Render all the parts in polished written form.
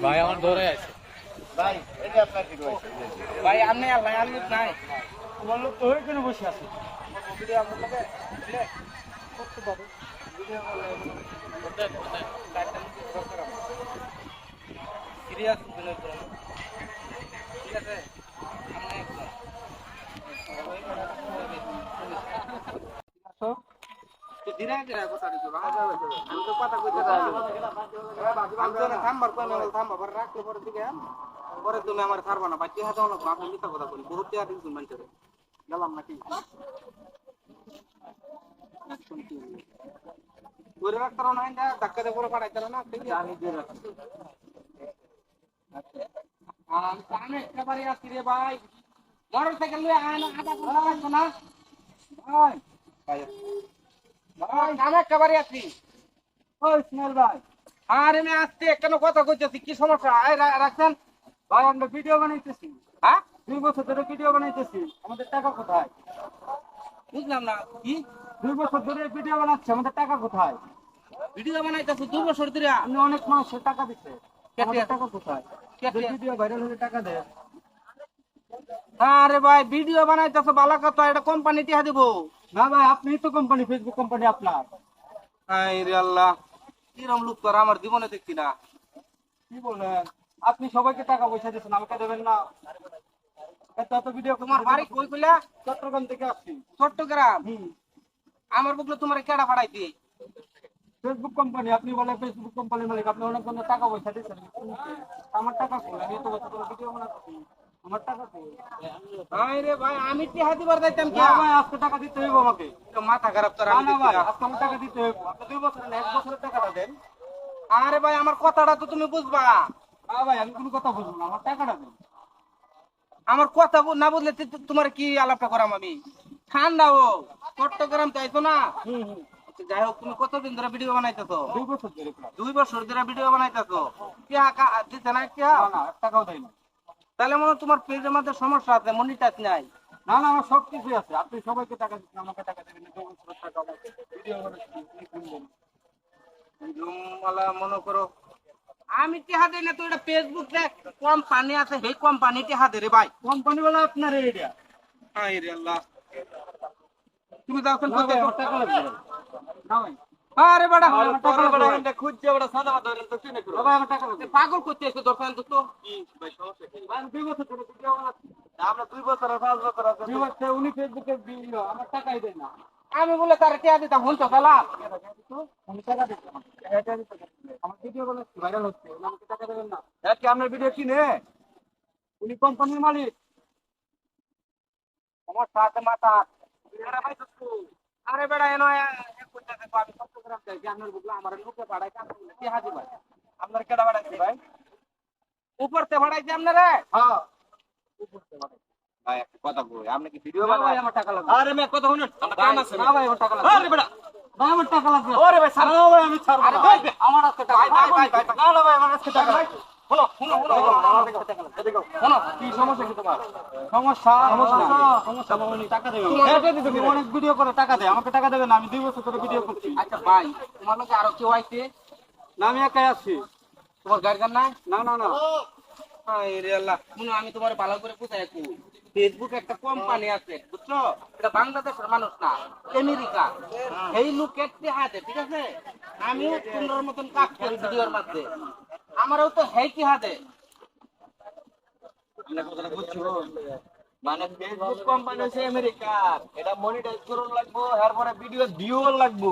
ভাই আমার ধরে আছে ভাই এটা আপনার কি কইছে ভাই আপনি আল্লাহ আল্লাহ নাই তোমার লোক তো ওইখানে বসে আছে ভিডিও আপনার লাগে করতে পারো ভিডিও সিরিয়াস বিনয় করুন ঠিক আছে ধীরে ধীরে কথা দিছো আমি তো কথা কইতে থামবার কোন থামবা পরে রাখতে পরে দিকে পরে তুমি আমার ছাড়বা না বাকি হাতে হলো আপনি মিথ্যা কথা বলি বহুত টাকা দিন তুমি মানুষের গেলাম নাকি ওরে রাখতে না না ধাক্কা দিয়ে পরে পাঠাইতে না ঠিক আছে আমি দিয়ে রাখছি আর আমি একেবারে আসি রে ভাই মোটরসাইকেল লয়ে আয় না আধা ঘন্টা লাগবে না ভাই ভাই আমি একেবারে আসি ওই স্মেল ভাই আরে আমি আসতে কেন কথা কইতেছি কি সমস্যা আয় রাখছেন ভাই আমরা ভিডিও বানাইতেছি হ্যাঁ 2 বছর ধরে ভিডিও বানাইতেছি আমাদের টাকা কোথায় বুঝলাম না কি 2 বছর ধরে ভিডিও বানাচ্ছি আমাদের টাকা কোথায় ভিডিও বানাইতেছো 2 বছর ধরে আপনি অনেক মানুষের টাকা দিচ্ছে আমাদের টাকা কোথায় ভিডিও ভাইরাল হলে টাকা দেয় আরে ভাই ভিডিও বানাইতেছো ভালো কথা এটা কোম্পানি টিহা দিব না ভাই আপনি তো কোম্পানি ফেসবুক কোম্পানি আপনার আরে আল্লাহ কিরম লোক তোর আমার জীবনে দেখছি না কি বলেন আপনি সবাইকে টাকা পয়সা দিচ্ছেন আমাকে দেবেন না এত ভিডিও তোমার বাড়ি কই কইলা চট্টগ্রাম থেকে আসছি চট্টগ্রাম আমার বুকলে তোমার কেডা ফাড়াইতি ফেসবুক কোম্পানি আপনি বলে ফেসবুক কোম্পানির মালিক আপনি অনেক ধরনের টাকা পয়সা দিচ্ছেন আমার টাকা কই আমি তো বছর ধরে ভিডিও বানাচ্ছি আমার টাকা কই আরে ভাই আমি টিহা দিবার যাইতাম কি না ভাই আজকে টাকা দিতে হইব আমাকে মাথা খারাপ তোর না ভাই আজকে আমার টাকা দিতে হইব আপনি 2 বছর না 1 বছরের টাকাটা দেন আরে ভাই আমার কথাটা তো তুমি বুঝবা না ভাই আমি কোনো কথা বুঝবো না আমার টাকাটা দেন আমার কথা না বুঝলে তোমার কি আলাপটা করাম আমি ঠান্ডা ও চট্টগ্রাম চাইছো না যাই হোক তুমি কতদিন ধরে ভিডিও বানাইতেছো 2 বছর ধরে 2 বছর ধরে ভিডিও বানাইতেছো কি দিতে না কি না টাকাও দেয় না তাহলে মনে তোমার পেজের মধ্যে সমস্যা আছে মনিটাইজ নাই না না আমার সব কিছুই আছে আপনি সবাইকে টাকা দিচ্ছেন আমাকে টাকা দেবেন না 2 বছরের টাকা ভিডিও বানাচ্ছি মনে করো আমি টিহা দেই না তো এটা ফেসবুক দেখ কোম্পানি আছে সেই কোম্পানি টিহা দে রে ভাই কোম্পানি वाला আপনার এইটা আই রে আল্লাহ তুমি দাও কোন টাকা লাগবে না ভাই আরে বড়া টাকা লাগবে এটা খুঁজছে বড়া সাদা মাথা ধরে তো চিনে করো ভাই আমার টাকা লাগবে পাগল করতে এসে দরকার তো কি ভাই সমস্যা কি ভাই 2 বছর ধরে ভিডিও বানাচ্ছি আমরা 2 বছর আর 5 বছর আছে 2 বছর উনি ফেসবুকে ভিডিও আমার টাকাই দেয় না আমি বলে তার টিহা দিতাম হুন তো শালা উনি টাকা দিচ্ছে এটা দিচ্ছে আমার ভিডিও গুলো ভাইরাল হচ্ছে আমাকে টাকা দেবেন না কি আপনার ভিডিও কিনে উনি কোম্পানির মালিক আমার সাথে মাথা আরে বেড়া এনো এক কইতে দেখো আমি চট্টগ্রাম যাই আপনার বুকলা আমার লোকে ভাড়াই কাম করলে টিহা দি ভাই আপনার কেডা ভাড়াইছে ভাই উপরতে ভাড়াইছে আপনারে হ্যাঁ ভাই একটা কথা কই আপনি কি ভিডিও ভাই বানায় আমার টাকা লাগবে আরে মে কথা শুনুন আমার কাম আছে না ভাই আমার টাকা লাগবে আরে বেড়া ভাই আমার টাকা লাগবে ওরে ভাই ছাড় না ভাই আমি ছাড়বো আরে না ভাই আমার আজকে টাকা ভাই ভাই ভাই না না ভাই আমার আজকে টাকা লাগবে হলো শুনো শুনো শুনো কি সমস্যা কি তোমার সমস্যা সমস্যা উনি টাকা দেবে তুমি অনেক ভিডিও করে টাকা দেয় আমাকে টাকা দেবে না আমি 2 বছর ধরে ভিডিও করছি আচ্ছা ভাই তোমার লগে আরো কেউ আইছে না আমি একাই আছি তোমার গার্জিয়ান নাই না না না আরে আল্লাহ শুনো আমি তোমার ভালো করে বুঝাই কই ফেসবুক একটা কোম্পানি আছে বুঝছো এটা বাংলাদেশের মানুষ না আমেরিকা এই লোক একটি হাতে ঠিক আছে আমিও সুন্দর মতন কাজ করি ভিডিওর মধ্যে আমারও তো হেই কি হাতে মানে ফেসবুক কোম্পানি হচ্ছে আমেরিকার এটা মনিটাইজ করুন লাগবো এরপরে ভিডিও ভিউ লাগবো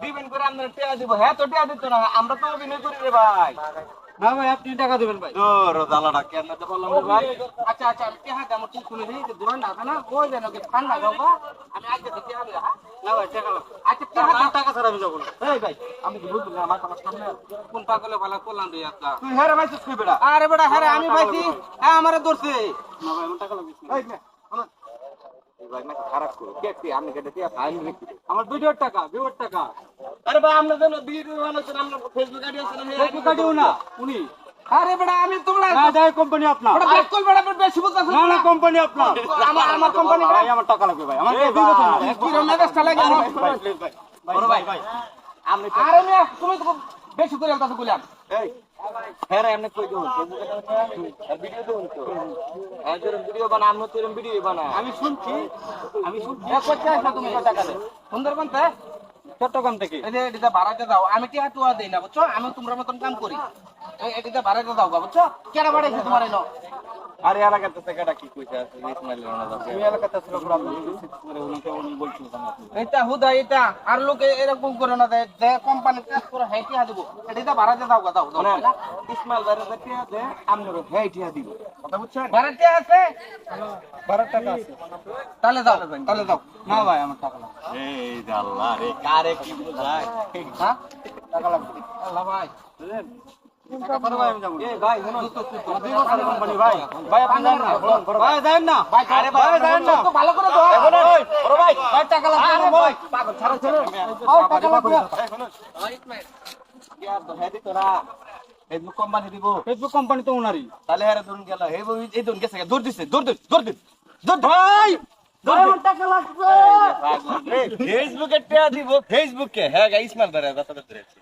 দিবেন করে আপনার টাকা দিব হ্যাঁ তো টাকা দিত না আমরা তো অভিনয় করি রে ভাই না ভাই আপনি টাকা দিবেন ভাই জালাটা কেন তো বললাম ভাই আচ্ছা আচ্ছা আমি কি হাতে আমার ঠিক শুনে দিই যে দূরে না না ওই যেন কি ঠান্ডা গাওবা আমি আজকে দেখি আমি না ভাই টাকা লাগবে আচ্ছা কি হাতে টাকা ছাড়া আমি যাবো না এই ভাই আমি কি বুঝবো না আমার সামনে কোন পাগলে ভালো করলাম রে আচ্ছা তুই হ্যাঁ ভাই তুই বেটা আরে বেটা হ্যাঁ আমি পাইছি হ্যাঁ আমারে ধরছে না ভাই আমার টাকা লাগবে এই নে ভাই না খারাপ করো কে আমি কেটে দিয়া ফাইন লিখি আমার ভিডিওর টাকা আরে ভাই আমরা যেন ভিডিও বানাচ্ছেন আমরা ফেসবুক আইডি আছে না ফেসবুক আইডিও না উনি আরে বেটা আমি তোমরা না যাই কোম্পানি আপনার বেটা বিলকুল বেটা বেশি বুঝতাছ না না কোম্পানি আপনার আমার কোম্পানি ভাই আমার টাকা লাগবে ভাই আমার 2 বছর না কি রমেশটা লাগে বড় ভাই ভাই আপনি আরে মিয়া তুমি তো বেশি করে আলতাছ কইলাম এই হ্যাঁ রে এমনি কই দেব ভিডিও দেব তো এজর ভিডিও বানা আমি তো ভিডিও বানা আমি শুনছি এ কোথায় আছো তুমি টাকা দে সুন্দরবন তে চট্টগ্রাম থেকে এই যে এটা ভাড়াতে দাও আমি কি হাতুয়া দেই না বুঝছো আমি তোমরা মতন কাম করি এই এটা ভাড়াতে দাও গা বুঝছো কেন বাড়াইছে তোমার এনো আরে এলাকাতে টাকাটা কি কইছে ইসমাইল রানা তুমি এলাকাতে ছিল পুরো করে উনি কেমন বলছিল এটা হুদা এটা আর লোক এরকম করে না দেয় যে কোম্পানি কাজ করে হেঁটে দিব এটা ভাড়াতে দাও গা দাও না ইসমাইল রানা দেখতে আছে আমনের হেইটিয়া দিব কথা বুঝছেন ভাড়াতে আছে 12 টাকা আছে তাহলে দাও না ভাই আমার টাকা লাগবে এই আল্লাহ রে কারে কি বুঝায় হ্যাঁ টাকা লাগবে আল্লাহ ভাই টাকা পরে ভাই আমি যাব এই ভাই শুনুন দুই বছর কোম্পানি ভাই ভাই আপনি যান না ভাই যান না ভাই আরে ভাই যান না তো ভালো করে দাও এখন ওই বড় ভাই ভাই টাকা লাগবে না ভাই পাগল ছাড়ো ছাড়ো টাকা লাগবে ইয়ার তো হেদি তোরা ফেসবুক কোম্পানি দিব ফেসবুক কোম্পানি তো উনারই তাহলে আরে ধরুন গেল এই ধরুন গেছে দৌড় দিছে দৌড় ভাই টাকা লাগবে ফেসবুকে টিয়া দিব ফেসবুকে হ্যাঁ ইসমাইল ধরে কথা ধরেছি